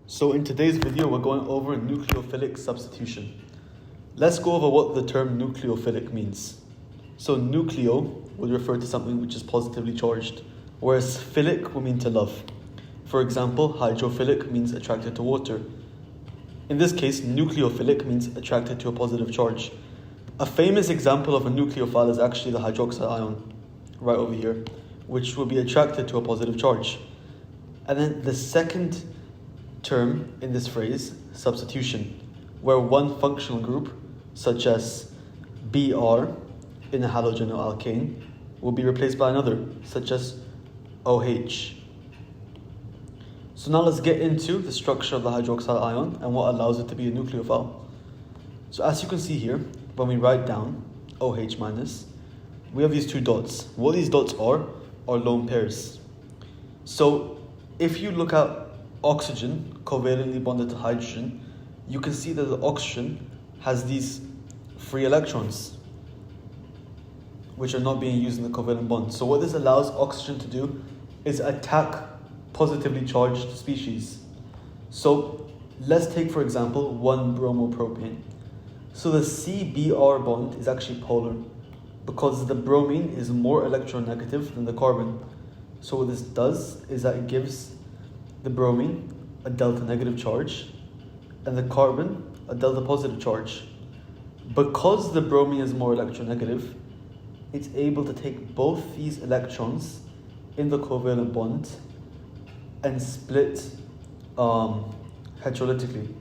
So in today's video, we're going over nucleophilic substitution. Let's go over what the term nucleophilic means. So nucleo would refer to something which is positively charged, whereas philic would mean to love. For example, hydrophilic means attracted to water. In this case, nucleophilic means attracted to a positive charge. A famous example of a nucleophile is actually the hydroxide ion, right over here, which will be attracted to a positive charge. And then the second term in this phrase, substitution, where one functional group, such as Br in a halogen or alkane, will be replaced by another, such as OH. So now let's get into the structure of the hydroxide ion and what allows it to be a nucleophile. So as you can see here, when we write down OH minus, we have these two dots. What these dots are lone pairs. So if you look at oxygen covalently bonded to hydrogen, you can see that the oxygen has these free electrons which are not being used in the covalent bond. So what this allows oxygen to do is attack positively charged species. So let's take, for example, 1-bromopropane. So the CBr bond is actually polar because the bromine is more electronegative than the carbon. So what this does is that it gives the bromine a delta negative charge and the carbon a delta positive charge. Because the bromine is more electronegative, it's able to take both these electrons in the covalent bond and split heterolytically,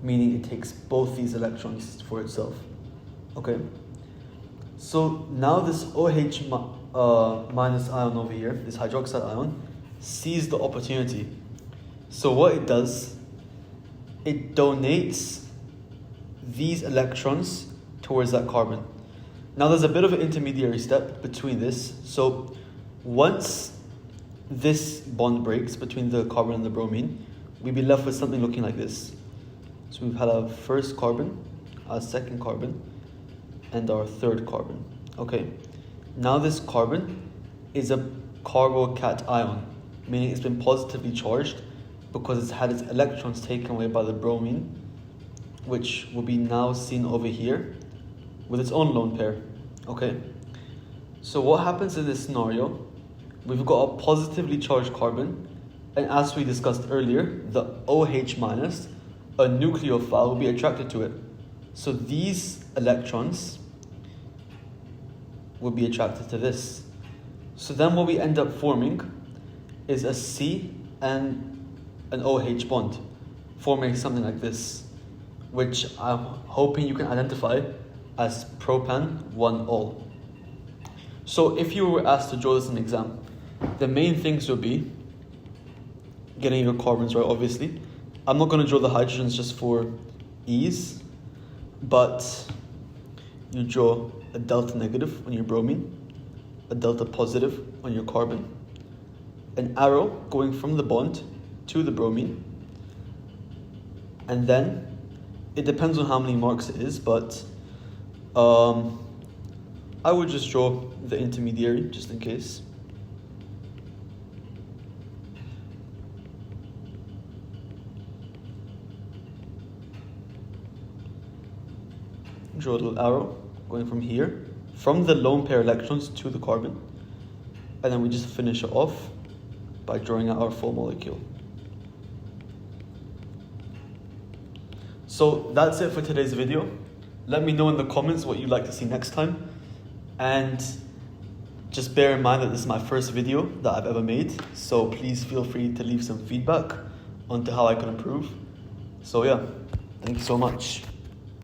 meaning it takes both these electrons for itself. Okay, so now this OH minus ion over here, this hydroxide ion, sees the opportunity. So what it does, it donates these electrons towards that carbon. Now there's a bit of an intermediary step between this. So once this bond breaks between the carbon and the bromine, we'd be left with something looking like this. So we've had our first carbon, our second carbon, and our third carbon. Okay, now this carbon is a carbocation ion, meaning it's been positively charged because it's had its electrons taken away by the bromine, which will be now seen over here with its own lone pair. Okay, so what happens in this scenario, we've got a positively charged carbon, and as we discussed earlier, the OH minus, a nucleophile, will be attracted to it. So these electrons will be attracted to this. So then what we end up forming is a C and an OH bond, forming something like this, which I'm hoping you can identify as propan-1-ol. So if you were asked to draw this in an exam, the main things would be getting your carbons right, obviously. I'm not going to draw the hydrogens just for ease, but you draw a delta negative on your bromine, a delta positive on your carbon, an arrow going from the bond to the bromine, and then it depends on how many marks it is, but I would just draw the intermediary just in case. Draw a little arrow going from here, from the lone pair electrons to the carbon, and then we just finish it off by drawing out our full molecule. So that's it for today's video. Let me know in the comments what you'd like to see next time, and just bear in mind that this is my first video that I've ever made, so please feel free to leave some feedback onto how I can improve. So yeah, thank you so much.